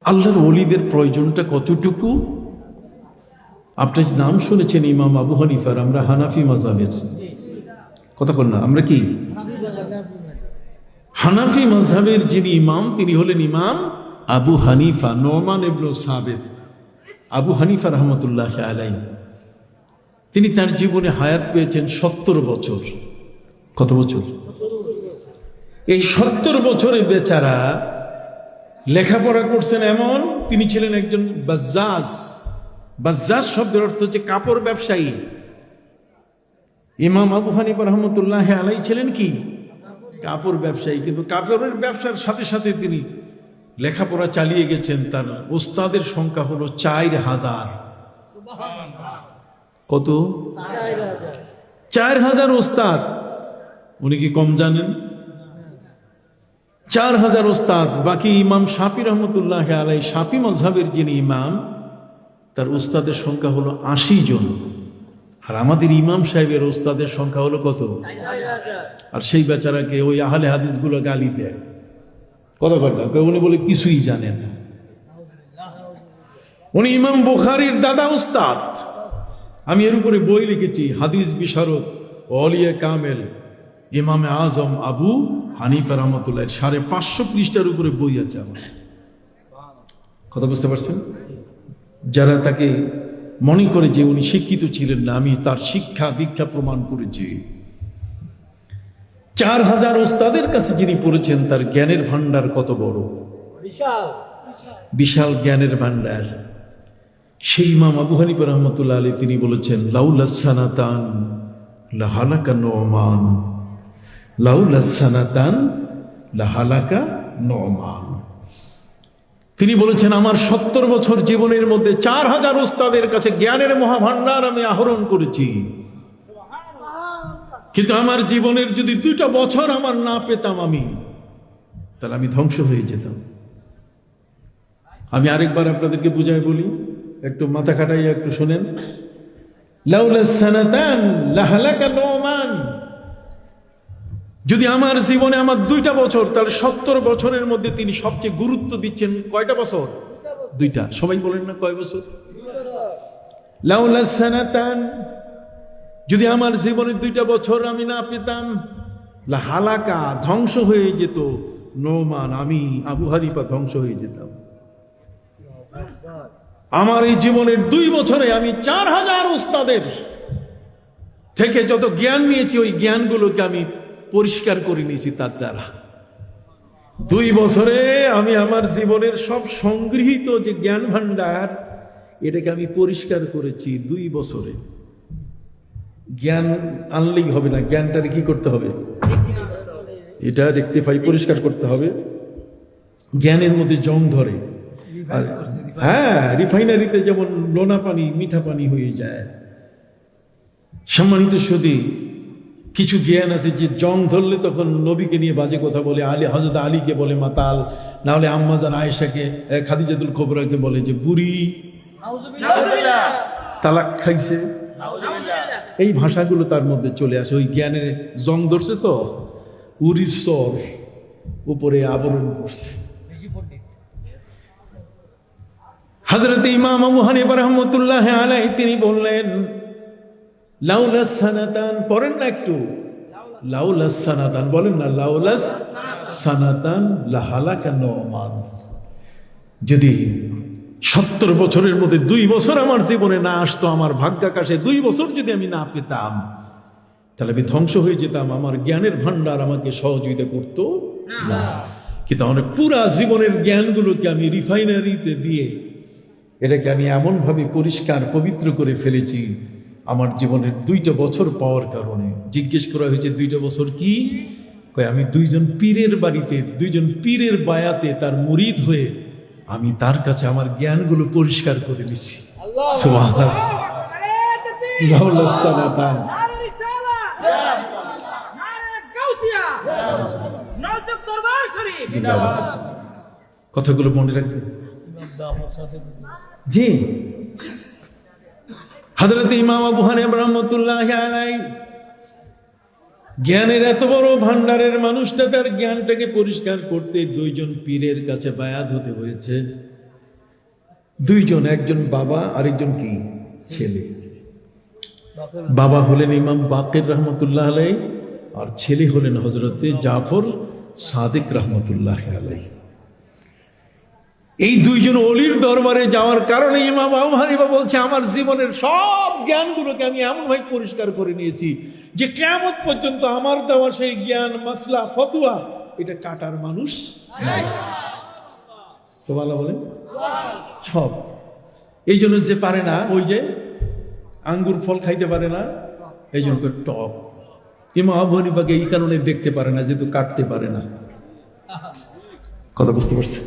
আল্লাহর ওলিদের প্রয়োজনটা কতটুকু? আপনি নাম শুনেছেন ইমাম আবু হানিফার, আমরা হানাফি মাযহাবের কথা বল না, আমরা কি হানাফি মাযহাবের যিনি ইমাম তিনি হলেন ইমাম আবু হানিফা নোমান ইবনে সাবিত আবু হানিফা রহমতুল্লাহ আলাইহি। তিনি তার জীবনে হায়াত পেয়েছেন 70 বছর। কত বছর? এই 70 বছরে বেচারা লেখাপড়া করছেন এমন, তিনি ছিলেন একজন বাজ্জাজ। বাজ্জাজ শব্দের অর্থ হচ্ছে কাপড় ব্যবসায়ী। ইমাম আবু হানিফা রহমতুল্লাহ আলাইহি ছিলেন কি? কাপড় ব্যবসায়ী। কিন্তু কাপড়ের ব্যবসার সাথে সাথে তিনি লেখাপড়া চালিয়ে গেছেন। তার ওস্তাদের সংখ্যা হলো 4000। কত? 4000 ওস্তাদ। উনি কি কম জানেন? 4000 ওস্তাদ। বাকি ইমাম শাফি রহমতুল্লাহ আলাইহি, শাফি মাযহাবের যিনি ইমাম, তার ওস্তাদের সংখ্যা হলো 80 জন। আর আমাদের ইমাম সাহেবের ওস্তাদের সংখ্যা হলো কত? আর সেই বেচারাকে ওই আহলে হাদিস গুলো গালি দেয়। কথা কথা উনি বলে কিছুই জানে না। উনি ইমাম বুখারীর দাদা উস্তাদ। আমি এর উপরে বই লিখেছি, হাদিস বিশারদ ওলিয়ে কামেল ইমামে আজম আবু হানিফা রহমতুল্লাহ, 550 পৃষ্ঠার উপরে বই আছে আমার। কথা বুঝতে পারছেন? যারা তাকে মনে করে যে উনি শিক্ষিত ছিলেন না, আমি তার শিক্ষা দীক্ষা প্রমাণ করেছি। 4000 ওস্তাদের কাছে যিনি পড়েছেন, তার জ্ঞানের ভান্ডার কত বড়! বিশাল জ্ঞানের ভান্ডার। সেই ইমাম আবু হানিফা রহমতুল্লাহ আলাইহি তিনি বলেছেন, লাউলাস সানাতান লাহালাকা নুমান, লাউলাস সানাতান লাহালাকা নুমান। তিনি বলেছেন, আমার 70 বছর জীবনের মধ্যে 4000 ওস্তাদের কাছে জ্ঞানের মহাভান্ডার আমি আহরণ করেছি। কিন্তু আমার জীবনের যদি 2টা বছর আমার না পেতাম আমি, তাহলে আমি ধ্বংস হয়ে যেতাম। আমি আরেকবার আপনাদেরকে বুঝাই বলি, একটু মাথা খাটাইয়া একটু শোনেন। লাউলাস সানাতান লাহালাকা নুমান, যদি আমার জীবনে আমার 2টা বছর, তাহলে 70 বছরের মধ্যে তিনি সবচেয়ে গুরুত্ব দিচ্ছেন কয়টা বছর? 2টা। সবাই বলেন না কয় বছর? লাউলাস সানাতান, যদি আমার জীবনে 2টা বছর আমি না পেতাম, লাহালাকা ধ্বংস হয়ে যেত, নোমান আমি আবু হানিফা ধ্বংস হয়ে যেতাম। আমার এই জীবনের 2 বছরে আমি 4000 ওস্তাদের থেকে যত জ্ঞান নিয়েছি, ওই জ্ঞানগুলোকে আমি পরিষ্কার করে নিয়েছি তার দ্বারা। 2 বছরে আমি আমার জীবনের সব সংগৃহীত যে জ্ঞান ভান্ডার, এটাকে আমি পরিষ্কার করেছি 2 বছরে। জ্ঞান আনলেই হবে না, জ্ঞানটাকে কি করতে হবে? এটা রেকটিফাই, পরিষ্কার করতে হবে। জ্ঞানের মধ্যে জং ধরে। হ্যাঁ, রিফাইনারিতে যেমন লোনা পানি মিঠা পানি হয়ে যায়। সম্মানিত সুধী, কিছু জ্ঞান আছে যে জং ধরলে তখন নবীকে নিয়ে বাজে কথা বলে, হযরত আলীকে বলে মাতাল, না হলে আম্মাজান আয়েশাকে, খাদিজাতুল কুবরাকে বলে যে বুড়ি, তালাক খাইছে। এই ভাষাগুলো তার মধ্যে চলে আসে। ওই জ্ঞানের জং ধরছে তো, উরির সর উপরে আবরণ করছে। হযরত ইমাম আবু হানিফা রাহমাতুল্লাহ আলাইহি তিনি বললেন, লাউলাস সানাতান, পড়েন না একটু, লাউলাস সানাতান বলেন না, লাউলাস সানাতান লাহালাকা নুমান। যদি 70 বছরের মধ্যে 2 বছর আমার জীবনে না আসতো, আমার ভাগ্যাকাশে 2 বছর যদি আমি না পেতাম, তাহলে আমি ধ্বংস হয়ে যেতাম। আমার জ্ঞানের ভান্ডার আমাকে সহযোগিতা করতো না। কিন্তু আমার পুরা জীবনের জ্ঞানগুলোকে আমি রিফাইনারিতে দিয়ে এটাকে আমি এমন ভাবে পরিষ্কার পবিত্র করে ফেলেছি, আমার জীবনের 2টা বছর পাওয়ার কারণে। জিজ্ঞেস করা হয়েছে 2টা বছর কি? আমি 2 জন পীরের বাড়িতে, 2 জন পীরের বায়াতে তার মুরিদ হয়ে আমি তার কাছে আমার জ্ঞানগুলো পরিষ্কার করে নিছি। সুবহানাল্লাহ। কথাগুলো মনে রাখবেন। জি, হযরত ইমাম আবু হানিফা রাহমাতুল্লাহি আলাইহি জ্ঞানের এত বড় ভান্ডারের মানুষটা, তার জ্ঞানটাকে পরিষ্কার করতে 2 জন পীরের কাছে বায়াত হতে হয়েছে। দুইজন, একজন বাবা আরেকজন কি ছেলে। বাবা হলেন ইমাম বাকির রহমতুল্লাহ আলাই, আর ছেলে হলেন হজরতে জাফর সাদিক রহমতুল্লাহ আলাই। এই দুইজন অলির দরবারে যাওয়ার কারণে ইমাম আবু হানিফা বলছে, আমার জীবনের সব জ্ঞানগুলোকে আমি এমনভাবে পরিষ্কার করে নিয়েছি যে কিয়ামত পর্যন্ত আমার দেওয়া সেই জ্ঞান, মাসলা, ফতোয়া এটা কাটার মানুষ নাই। সুবহানাল্লাহ বলেন। সব এই জন্য যে পারে না, ওই যে আঙ্গুর ফল খাইতে পারে না, এই জন্য টক। ইমাম আবু হানিফাকে এই কারণে দেখতে পারে না, যেহেতু কাটতে পারে না। কথা বুঝতে পারছে?